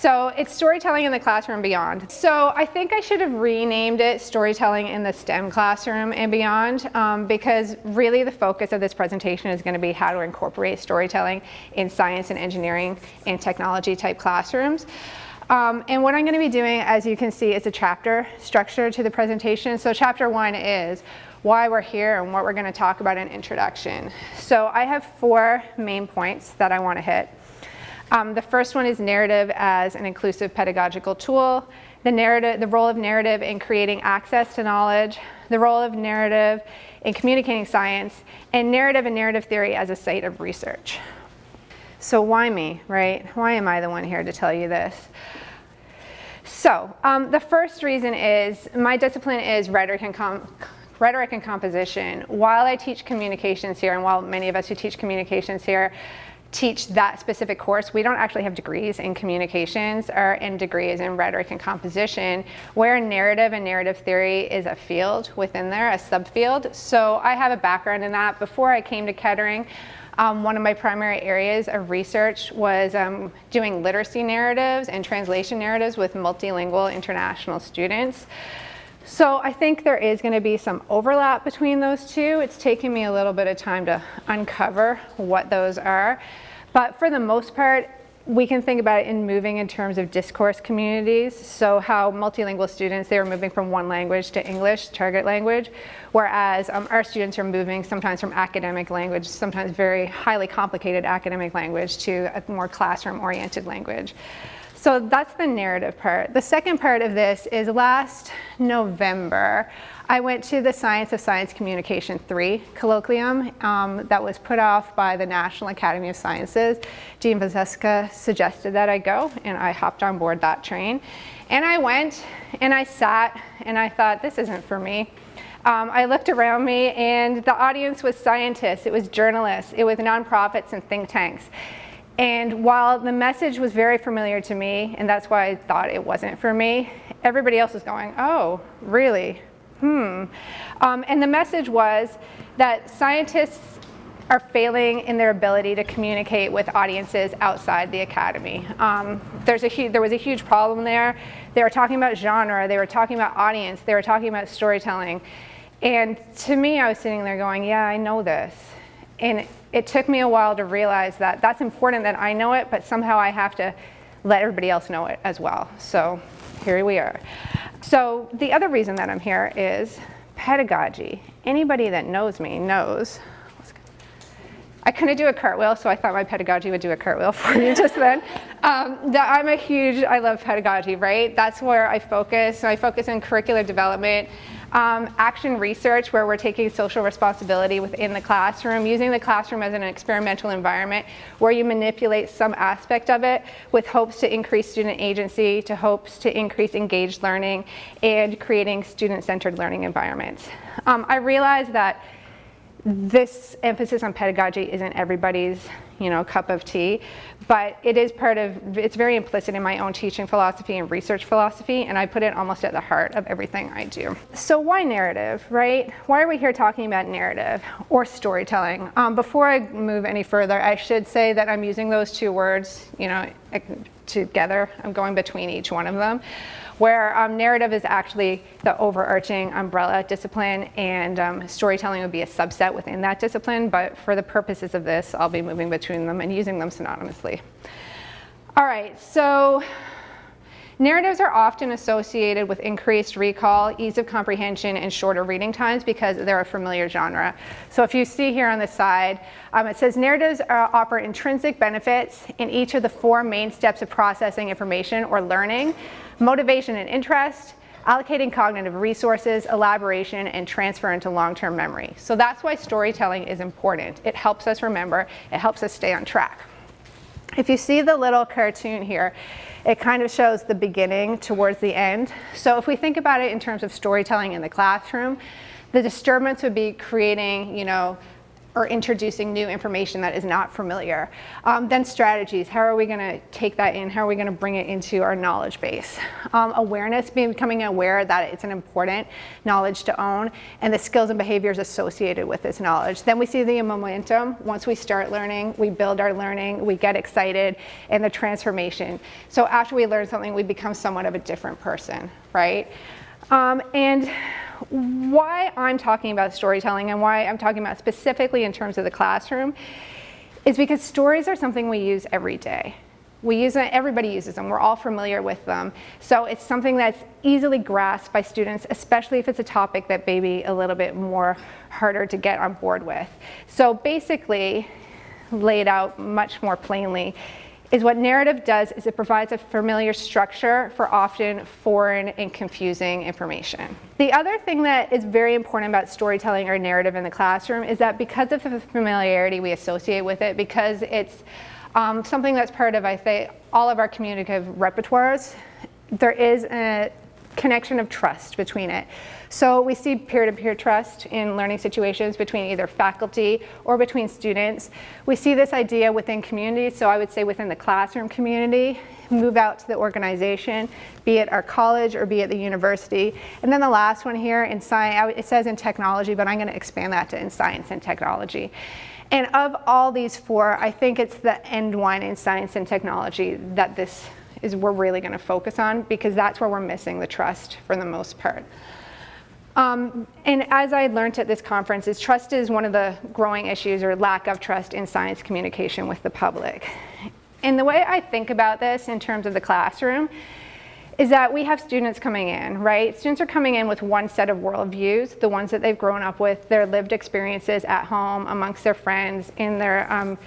So it's storytelling in the classroom and beyond. So I think I should have renamed it Storytelling in the STEM Classroom and Beyond, because really the focus of this presentation is going to be how to incorporate storytelling in science and engineering and technology type classrooms. And what I'm going to be doing, as you can see, is a chapter structure to the presentation. So chapter 1 is why we're here and what we're going to talk about in introduction. So I have 4 main points that I want to hit. The first one is narrative as an inclusive pedagogical tool, the role of narrative in creating access to knowledge, the role of narrative in communicating science, and narrative theory as a site of research. So why me, right? Why am I the one here to tell you this? So the first reason is my discipline is rhetoric and composition. While I teach communications here, and while many of us who teach communications here teach that specific course, we don't actually have degrees in communications or in degrees in rhetoric and composition, where narrative and narrative theory is a field within there, a subfield. So I have a background in that. Before I came to Kettering, one of my primary areas of research was doing literacy narratives and translation narratives with multilingual international students. So I think there is going to be some overlap between those two. It's taken me a little bit of time to uncover what those are. But for the most part, we can think about it in moving in terms of discourse communities. So how multilingual students, they were moving from one language to English, target language, whereas our students are moving sometimes from academic language, sometimes very highly complicated academic language, to a more classroom-oriented language. So that's the narrative part. The second part of this is last November, I went to the Science of Science Communication 3 colloquium that was put off by the National Academy of Sciences. Dean Vazeska suggested that I go, and I hopped on board that train. And I went, and I sat, and I thought, this isn't for me. I looked around me, and the audience was scientists, it was journalists, it was nonprofits and think tanks. And while the message was very familiar to me, and that's why I thought it wasn't for me, everybody else was going, oh, really? And the message was that scientists are failing in their ability to communicate with audiences outside the academy. There was a huge problem there. They were talking about genre, they were talking about audience, they were talking about storytelling. And to me, I was sitting there going, yeah, I know this. And it took me a while to realize that that's important that I know it, but somehow I have to let everybody else know it as well. So here we are. So the other reason that I'm here is pedagogy. Anybody that knows me knows. I couldn't do a cartwheel, so I thought my pedagogy would do a cartwheel for you just then. I love pedagogy, right? That's where I focus. So I focus on curricular development, action research, where we're taking social responsibility within the classroom, using the classroom as an experimental environment where you manipulate some aspect of it with hopes to increase student agency, to hopes to increase engaged learning, and creating student-centered learning environments. I realize that this emphasis on pedagogy isn't everybody's, cup of tea, but it is it's very implicit in my own teaching philosophy and research philosophy, and I put it almost at the heart of everything I do. So why narrative, right? Why are we here talking about narrative or storytelling? Before I move any further, I should say that I'm using those two words, together. I'm going between each one of them, where narrative is actually the overarching umbrella discipline, and storytelling would be a subset within that discipline, but for the purposes of this, I'll be moving between them and using them synonymously. All right, so narratives are often associated with increased recall, ease of comprehension, and shorter reading times because they're a familiar genre. So if you see here on the side, it says narratives offer intrinsic benefits in each of the 4 main steps of processing information or learning: motivation and interest, allocating cognitive resources, elaboration, and transfer into long-term memory. So that's why storytelling is important. It helps us remember, it helps us stay on track. If you see the little cartoon here, it kind of shows the beginning towards the end. So if we think about it in terms of storytelling in the classroom, the disturbance would be creating, or introducing new information that is not familiar. Then strategies, how are we gonna take that in? How are we gonna bring it into our knowledge base? Awareness, becoming aware that it's an important knowledge to own, and the skills and behaviors associated with this knowledge. Then we see the momentum. Once we start learning, we build our learning, we get excited, and the transformation. So after we learn something, we become somewhat of a different person, right? And why I'm talking about storytelling and why I'm talking about specifically in terms of the classroom is because stories are something we use every day. We use them, everybody uses them, we're all familiar with them. So it's something that's easily grasped by students, especially if it's a topic that may be a little bit more harder to get on board with. So basically, laid out much more plainly, is what narrative does is it provides a familiar structure for often foreign and confusing information. The other thing that is very important about storytelling or narrative in the classroom is that because of the familiarity we associate with it, because it's something that's part of, I think, all of our communicative repertoires, there is a connection of trust between it. So we see peer-to-peer trust in learning situations between either faculty or between students. We see this idea within communities, so I would say within the classroom community, move out to the organization, be it our college or be it the university. And then the last one here in science, it says in technology, but I'm going to expand that to in science and technology. And of all these four, I think it's the end one in science and technology that this is we're really going to focus on, because that's where we're missing the trust for the most part. And as I learned at this conference, is trust is one of the growing issues, or lack of trust in science communication with the public. And the way I think about this in terms of the classroom is that we have students coming in, right? Students are coming in with one set of worldviews, the ones that they've grown up with, their lived experiences at home, amongst their friends, in their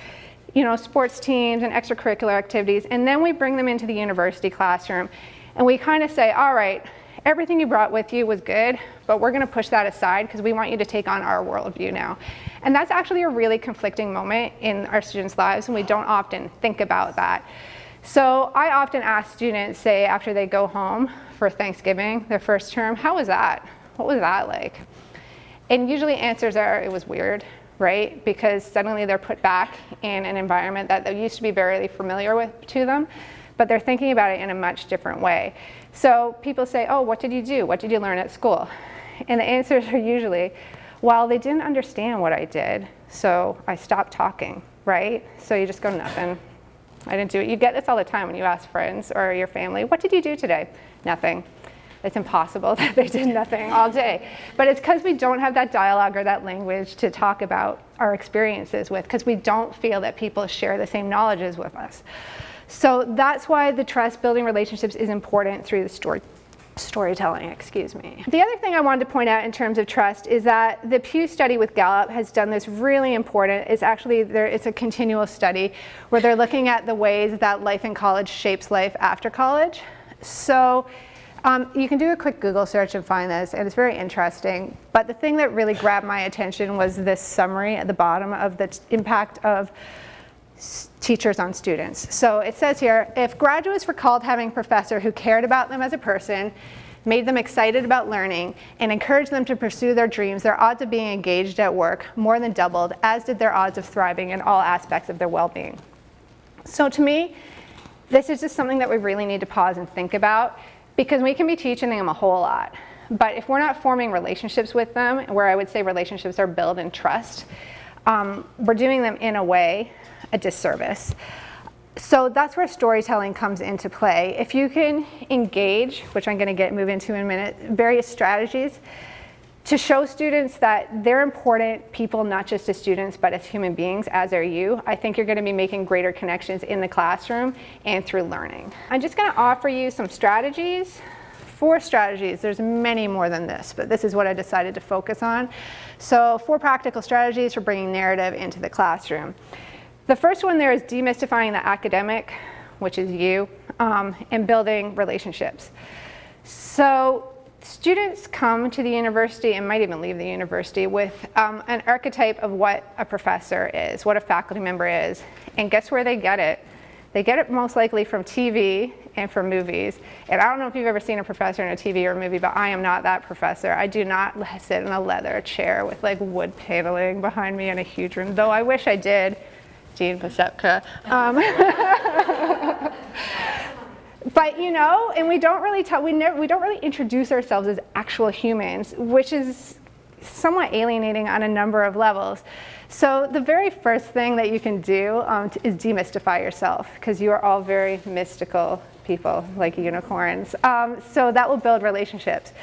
sports teams and extracurricular activities. And then we bring them into the university classroom and we kind of say, all right, everything you brought with you was good, but we're going to push that aside because we want you to take on our worldview now. And that's actually a really conflicting moment in our students' lives, and we don't often think about that. So I often ask students, say after they go home for Thanksgiving, their first term, how was that? What was that like? And usually answers are, it was weird, right? Because suddenly they're put back in an environment that they used to be very familiar with to them, but they're thinking about it in a much different way. So people say, oh, what did you do? What did you learn at school? And the answers are usually, well, they didn't understand what I did, so I stopped talking, right? So you just go, nothing. I didn't do it. You get this all the time when you ask friends or your family, what did you do today? Nothing. It's impossible that they did nothing all day. But it's because we don't have that dialogue or that language to talk about our experiences with, because we don't feel that people share the same knowledges with us. So that's why the trust building relationships is important through the storytelling, excuse me. The other thing I wanted to point out in terms of trust is that the Pew study with Gallup has done this really important. It's actually, it's a continual study where they're looking at the ways that life in college shapes life after college. So you can do a quick Google search and find this, and it's very interesting. But the thing that really grabbed my attention was this summary at the bottom of the impact of teachers on students. So it says here, if graduates recalled having a professor who cared about them as a person, made them excited about learning, and encouraged them to pursue their dreams, their odds of being engaged at work more than doubled, as did their odds of thriving in all aspects of their well-being. So to me, this is just something that we really need to pause and think about, because we can be teaching them a whole lot. But if we're not forming relationships with them, where I would say relationships are built in trust, we're doing them in a way a disservice. So that's where storytelling comes into play. If you can engage, which I'm going to move into in a minute, various strategies to show students that they're important people, not just as students, but as human beings, as are you, I think you're going to be making greater connections in the classroom and through learning. I'm just going to offer you some strategies. 4 strategies. There's many more than this, but this is what I decided to focus on. So 4 practical strategies for bringing narrative into the classroom. The first one there is demystifying the academic, which is you, and building relationships. So students come to the university and might even leave the university with an archetype of what a professor is, what a faculty member is, and guess where they get it? They get it most likely from TV and from movies. And I don't know if you've ever seen a professor in a TV or a movie, but I am not that professor. I do not sit in a leather chair with like wood paneling behind me in a huge room, though I wish I did. Jean Pasepka. But you know, and we don't really introduce ourselves as actual humans, which is somewhat alienating on a number of levels. So the very first thing that you can do is demystify yourself, because you are all very mystical people, like unicorns. So that will build relationships.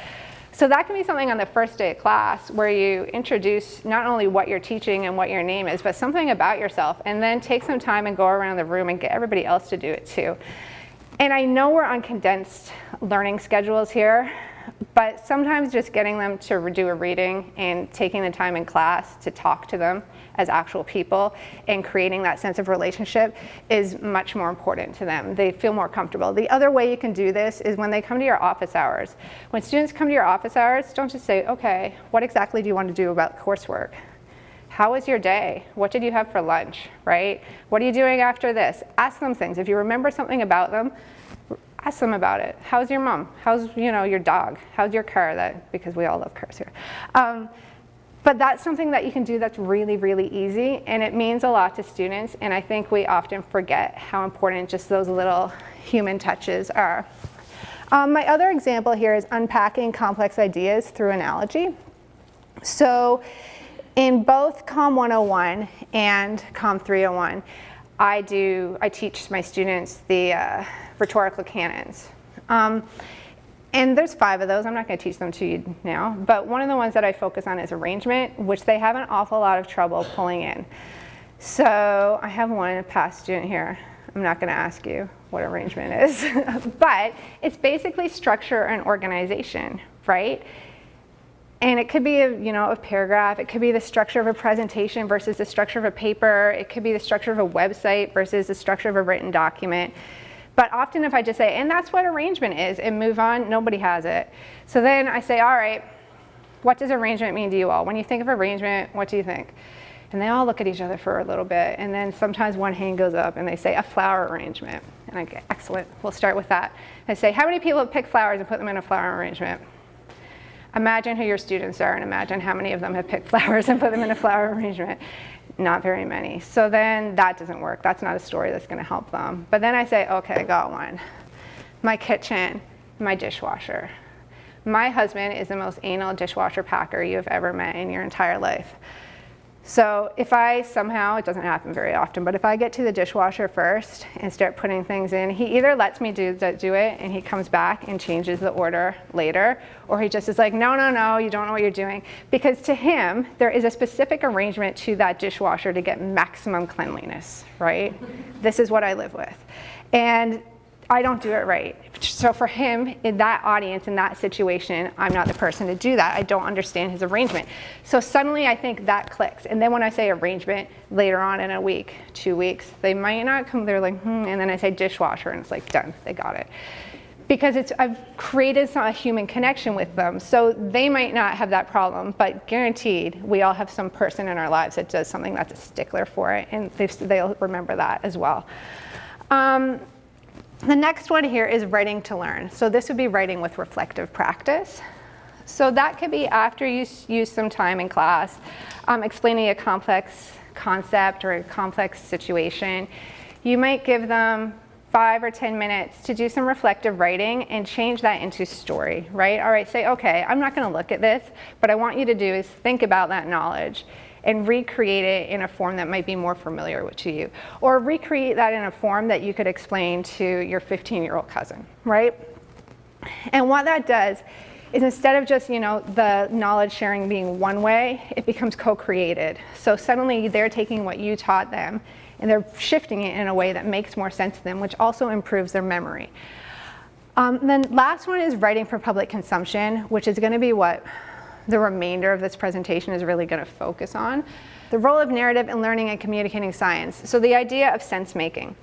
So that can be something on the first day of class where you introduce not only what you're teaching and what your name is, but something about yourself, and then take some time and go around the room and get everybody else to do it too. And I know we're on condensed learning schedules here, but sometimes just getting them to do a reading and taking the time in class to talk to them as actual people and creating that sense of relationship is much more important to them. They feel more comfortable. The other way you can do this is when they come to your office hours. When students come to your office hours, don't just say, okay, what exactly do you want to do about coursework? How was your day? What did you have for lunch, right? What are you doing after this? Ask them things. If you remember something about them, ask them about it. How's your mom? How's your dog? How's your car? Because we all love cars here. But that's something that you can do that's really, really easy, and it means a lot to students, and I think we often forget how important just those little human touches are. My other example here is unpacking complex ideas through analogy. So in both COM 101 and COM 301, I teach my students the rhetorical canons. And there's 5 of those. I'm not going to teach them to you now, but one of the ones that I focus on is arrangement, which they have an awful lot of trouble pulling in. So I have one past student here. I'm not going to ask you what arrangement is, but it's basically structure and organization, right? And it could be a paragraph. It could be the structure of a presentation versus the structure of a paper. It could be the structure of a website versus the structure of a written document. But often if I just say, and that's what arrangement is, and move on, nobody has it. So then I say, all right, what does arrangement mean to you all? When you think of arrangement, what do you think? And they all look at each other for a little bit, and then sometimes one hand goes up and they say, a flower arrangement. And I go, excellent, we'll start with that. I say, how many people have picked flowers and put them in a flower arrangement? Imagine who your students are and imagine how many of them have picked flowers and put them in a flower arrangement. Not very many. So then that doesn't work. That's not a story that's going to help them. But then I say, okay, I got one. My kitchen, my dishwasher. My husband is the most anal dishwasher packer you have ever met in your entire life. So if I somehow, it doesn't happen very often, but if I get to the dishwasher first and start putting things in, he either lets me do it and he comes back and changes the order later, or he just is like, no, no, no, you don't know what you're doing. Because to him, there is a specific arrangement to that dishwasher to get maximum cleanliness, right? This is what I live with. And I don't do it right. So for him, in that audience, in that situation, I'm not the person to do that. I don't understand his arrangement. So suddenly I think that clicks. And then when I say arrangement, later on in a week, 2 weeks, they might not come, they're like, and then I say dishwasher, and it's like, done, they got it. Because I've created a human connection with them. So they might not have that problem, but guaranteed, we all have some person in our lives that does something that's a stickler for it, and they'll remember that as well. The next one here is writing to learn. So this would be writing with reflective practice. So that could be after you use some time in class explaining a complex concept or a complex situation. You might give them 5 or 10 minutes to do some reflective writing and change that into story, right? All right, say, okay, I'm not going to look at this, but I want you to do is think about that knowledge and recreate it in a form that might be more familiar to you. Or recreate that in a form that you could explain to your 15-year-old cousin, right? And what that does is instead of just, the knowledge sharing being one way, it becomes co-created. So suddenly they're taking what you taught them and they're shifting it in a way that makes more sense to them, which also improves their memory. Then last one is writing for public consumption, which is gonna be what the remainder of this presentation is really going to focus on. The role of narrative in learning and communicating science. So the idea of sense making.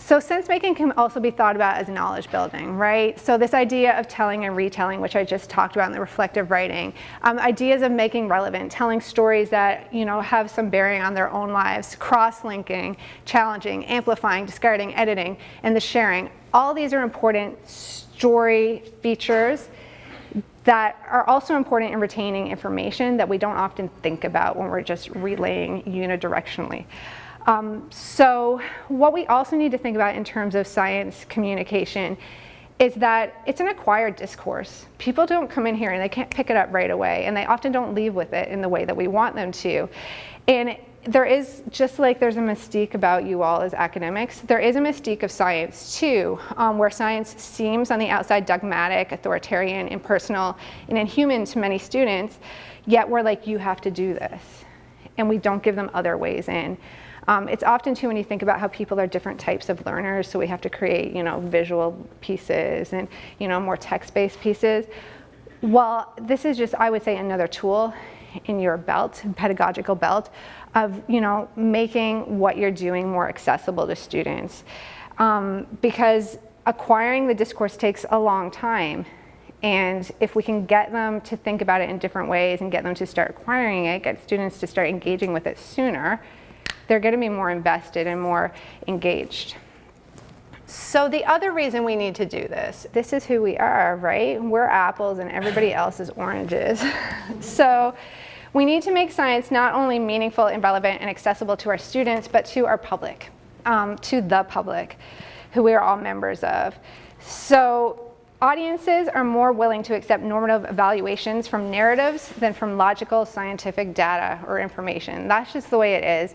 So sense making can also be thought about as knowledge building, right? So this idea of telling and retelling, which I just talked about in the reflective writing, ideas of making relevant, telling stories that have some bearing on their own lives, cross-linking, challenging, amplifying, discarding, editing, and the sharing. All these are important story features that are also important in retaining information that we don't often think about when we're just relaying unidirectionally. So what we also need to think about in terms of science communication is that it's an acquired discourse. People don't come in here and they can't pick it up right away, and they often don't leave with it in the way that we want them to. And there is, just like there's a mystique about you all as academics, there is a mystique of science too, where science seems on the outside dogmatic, authoritarian, impersonal, and inhuman to many students, yet we're like, you have to do this. And we don't give them other ways in. It's often too when you think about how people are different types of learners, so we have to create, visual pieces and, more text-based pieces. Well, this is just, I would say, another tool in your belt, pedagogical belt, of, making what you're doing more accessible to students. Because acquiring the discourse takes a long time. And if we can get them to think about it in different ways and get them to start acquiring it, get students to start engaging with it sooner, they're going to be more invested and more engaged. So the other reason we need to do this is who we are, right? We're apples and everybody else is oranges. So we need to make science not only meaningful and relevant and accessible to our students, but to our public, to the public, who we are all members of. So audiences are more willing to accept normative evaluations from narratives than from logical scientific data or information. That's just the way it is.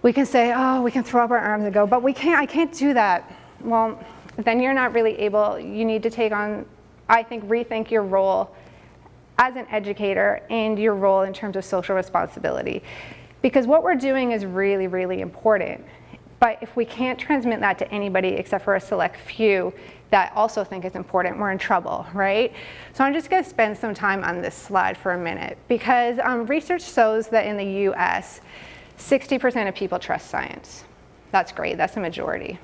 We can say, oh, we can throw up our arms and go, but I can't do that. Well, then you're not really able, you need to take on, I think, rethink your role as an educator and your role in terms of social responsibility. Because what we're doing is really, really important. But if we can't transmit that to anybody except for a select few that also think it's important, we're in trouble, right? So I'm just gonna spend some time on this slide for a minute, because research shows that in the US, 60% of people trust science. That's great, that's a majority.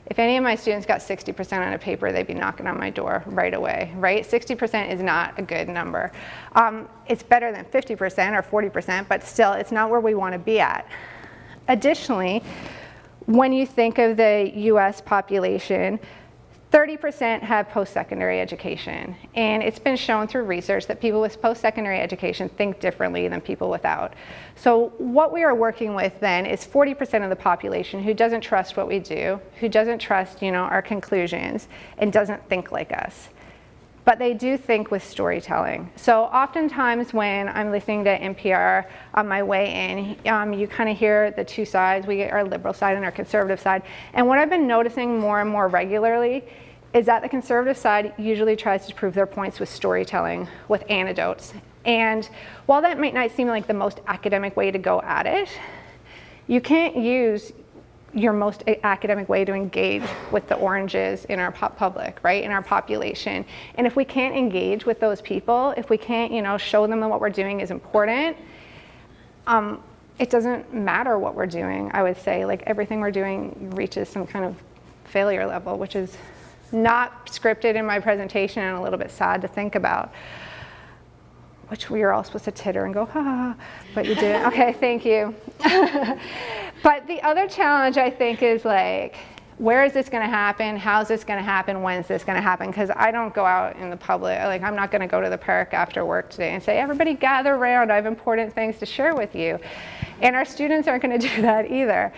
If any of my students got 60% on a paper, they'd be knocking on my door right away, right? 60% is not a good number. It's better than 50% or 40%, but still, it's not where we want to be at. Additionally, when you think of the US population, 30% have post-secondary education. And it's been shown through research that people with post-secondary education think differently than people without. So what we are working with then is 40% of the population who doesn't trust what we do, who doesn't trust, our conclusions, and doesn't think like us. But they do think with storytelling. So oftentimes when I'm listening to NPR on my way in, you kind of hear the two sides. We get our liberal side and our conservative side. And what I've been noticing more and more regularly is that the conservative side usually tries to prove their points with storytelling, with anecdotes. And while that might not seem like the most academic way to go at it, you can't use your most academic way to engage with the oranges in our public, right, in our population. And if we can't engage with those people, if we can't, show them that what we're doing is important, it doesn't matter what we're doing, I would say. Like, everything we're doing reaches some kind of failure level, which is not scripted in my presentation and a little bit sad to think about. Which we are all supposed to titter and go, ha, ha, ha, but you didn't. Okay, thank you. But the other challenge, I think, is like, where is this going to happen? How's this going to happen? When's this going to happen? Because I don't go out in the public. Like, I'm not going to go to the park after work today and say, everybody gather around. I have important things to share with you. And our students aren't going to do that either.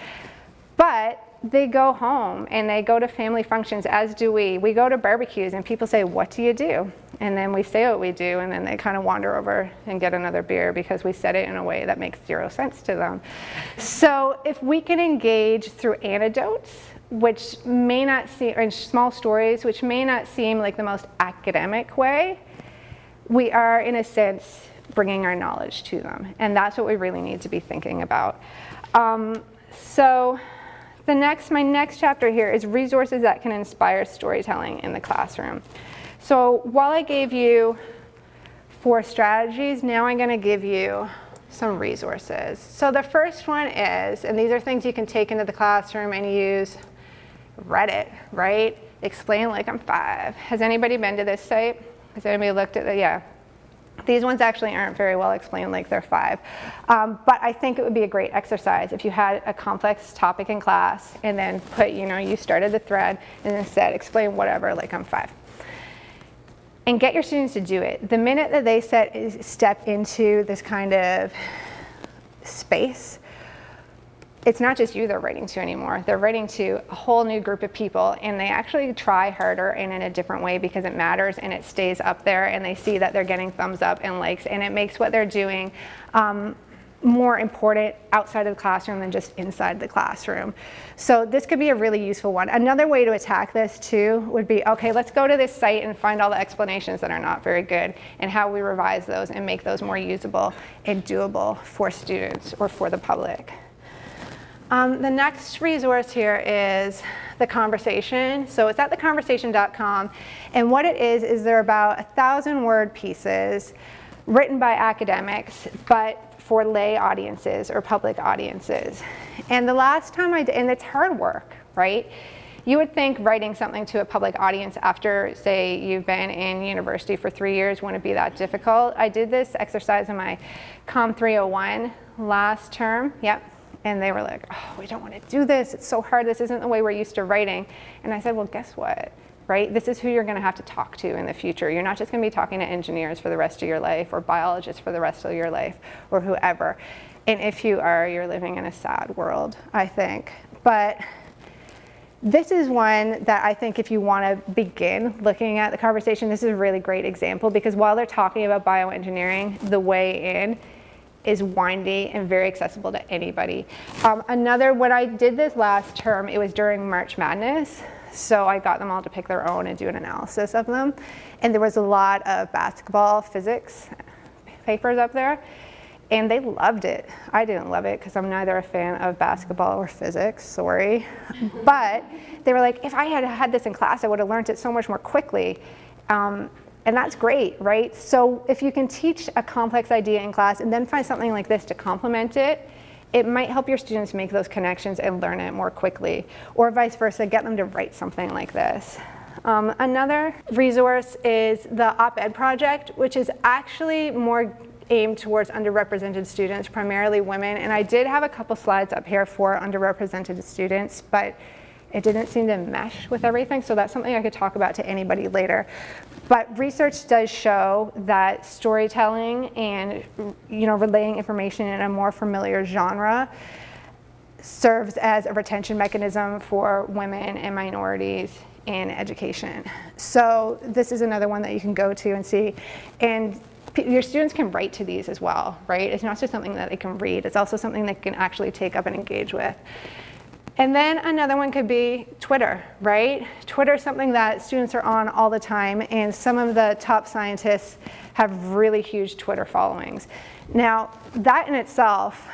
But they go home and they go to family functions, as do we. We go to barbecues and people say, what do you do? And then we say what we do, and then they kind of wander over and get another beer because we said it in a way that makes zero sense to them. So if we can engage through anecdotes, which may not seem, or small stories, which may not seem like the most academic way, we are, in a sense, bringing our knowledge to them. And that's what we really need to be thinking about. So my next chapter here is resources that can inspire storytelling in the classroom. So while I gave you 4 strategies, now I'm going to give you some resources. So the first one is, and these are things you can take into the classroom and use, Reddit, right? Explain like I'm 5. Has anybody been to this site? Has anybody looked at it? Yeah. These ones actually aren't very well explained like they're 5. But I think it would be a great exercise if you had a complex topic in class and then put, you started the thread and then said, explain whatever like I'm 5. And get your students to do it. The minute that they step into this kind of space, it's not just you they're writing to anymore. They're writing to a whole new group of people, and they actually try harder and in a different way because it matters and it stays up there, and they see that they're getting thumbs up and likes, and it makes what they're doing more important outside of the classroom than just inside the classroom. So this could be a really useful one. Another way to attack this too would be, okay, let's go to this site and find all the explanations that are not very good and how we revise those and make those more usable and doable for students or for the public. The next resource here is The Conversation. So it's at theconversation.com, and what it is there are about 1,000-word pieces written by academics, but for lay audiences or public audiences. And the last time and it's hard work, right? You would think writing something to a public audience after, say, you've been in university for 3 years wouldn't be that difficult. I did this exercise in my Com 301 last term, yep. And they were like, oh, we don't want to do this. It's so hard. This isn't the way we're used to writing. And I said, well, guess what? Right? This is who you're going to have to talk to in the future. You're not just going to be talking to engineers for the rest of your life or biologists for the rest of your life or whoever. And if you are, you're living in a sad world, I think. But this is one that I think if you want to begin looking at the conversation, this is a really great example, because while they're talking about bioengineering, the way in is windy and very accessible to anybody. When I did this last term, it was during March Madness. So I got them all to pick their own and do an analysis of them. And there was a lot of basketball physics papers up there, and they loved it. I didn't love it because I'm neither a fan of basketball or physics, sorry. But they were like, if I had had this in class, I would have learned it so much more quickly. And that's great, right? So if you can teach a complex idea in class and then find something like this to complement it, it might help your students make those connections and learn it more quickly, or vice versa, get them to write something like this. Another resource is the OpEd Project, which is actually more aimed towards underrepresented students, primarily women. And I did have a couple slides up here for underrepresented students, but it didn't seem to mesh with everything, so that's something I could talk about to anybody later. But research does show that storytelling and relaying information in a more familiar genre serves as a retention mechanism for women and minorities in education. So this is another one that you can go to and see. And your students can write to these as well, right? It's not just something that they can read, it's also something they can actually take up and engage with. And then another one could be Twitter, right? Twitter is something that students are on all the time, and some of the top scientists have really huge Twitter followings. Now, that in itself,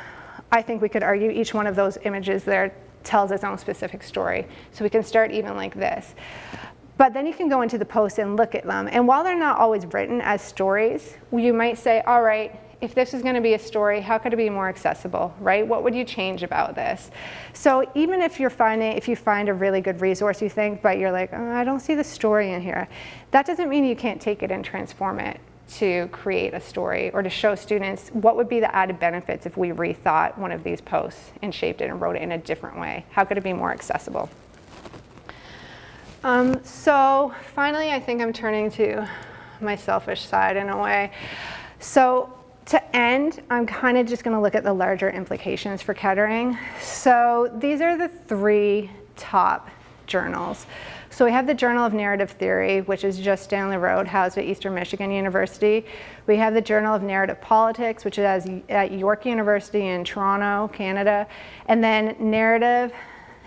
I think we could argue each one of those images there tells its own specific story. So we can start even like this. But then you can go into the posts and look at them. And while they're not always written as stories, you might say, all right, if this is going to be a story, how could it be more accessible, right? What would you change about this? So even if you find a really good resource, you think, but you're like, oh, I don't see the story in here, that doesn't mean you can't take it and transform it to create a story or to show students what would be the added benefits if we rethought one of these posts and shaped it and wrote it in a different way. How could it be more accessible? So finally, I think I'm turning to my selfish side in a way. So to end, I'm kind of just going to look at the larger implications for Kettering. So these are the 3 top journals. So we have the Journal of Narrative Theory, which is just down the road, housed at Eastern Michigan University. We have the Journal of Narrative Politics, which is at York University in Toronto, Canada. And then Narrative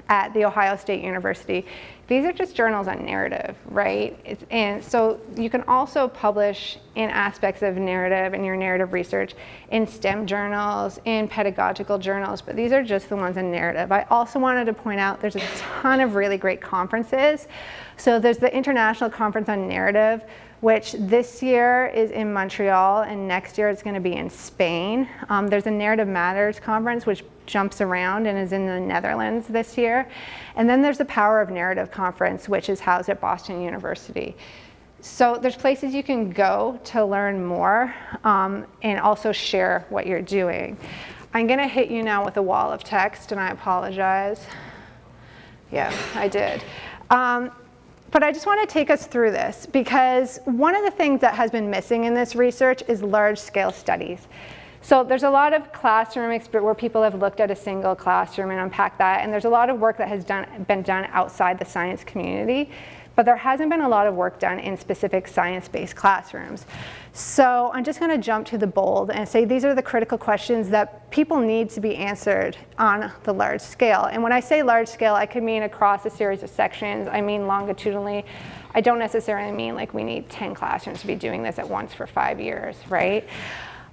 at The Ohio State University. These are just journals on narrative, right? And so you can also publish in aspects of narrative and your narrative research in STEM journals, in pedagogical journals, but these are just the ones in narrative. I also wanted to point out there's a ton of really great conferences. So there's the International Conference on Narrative, which this year is in Montreal, and next year it's going to be in Spain. There's a Narrative Matters conference, which jumps around and is in the Netherlands this year. And then there's the Power of Narrative conference, which is housed at Boston University. So there's places you can go to learn more and also share what you're doing. I'm going to hit you now with a wall of text, and I apologize. Yeah, I did. But I just want to take us through this, because one of the things that has been missing in this research is large-scale studies. So there's a lot of classroom experience where people have looked at a single classroom and unpacked that, and there's a lot of work that has been done outside the science community, but there hasn't been a lot of work done in specific science-based classrooms. So I'm just going to jump to the bold and say these are the critical questions that people need to be answered on the large scale. And when I say large scale, I could mean across a series of sections. I mean longitudinally. I don't necessarily mean like we need 10 classrooms to be doing this at once for 5 years, right?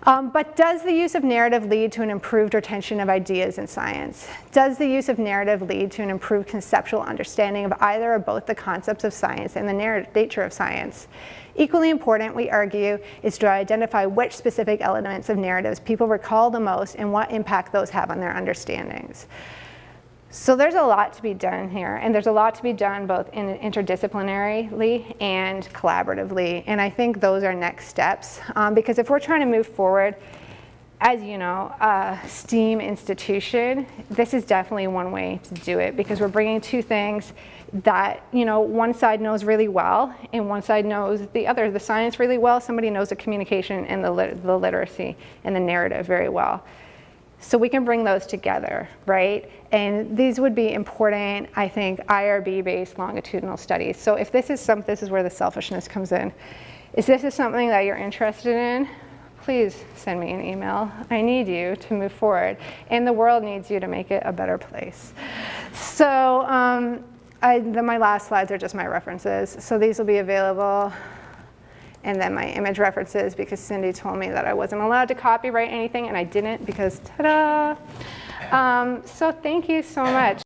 But does the use of narrative lead to an improved retention of ideas in science? Does the use of narrative lead to an improved conceptual understanding of either or both the concepts of science and the nature of science? Equally important, we argue, is to identify which specific elements of narratives people recall the most and what impact those have on their understandings. So there's a lot to be done here, and there's a lot to be done both interdisciplinarily and collaboratively, and I think those are next steps, because if we're trying to move forward, as you know, a STEAM institution, this is definitely one way to do it, because we're bringing two things that, you know, one side knows really well and one side knows the other, the science really well. Somebody knows the communication and the literacy and the narrative very well. So we can bring those together, right? And these would be important, I think, IRB-based longitudinal studies. So if this is where the selfishness comes in. If this is something that you're interested in, please send me an email. I need you to move forward, and the world needs you to make it a better place. So my last slides are just my references. So these will be available. And then my image references, because Cindy told me that I wasn't allowed to copyright anything, and I didn't, because ta-da! So thank you so much.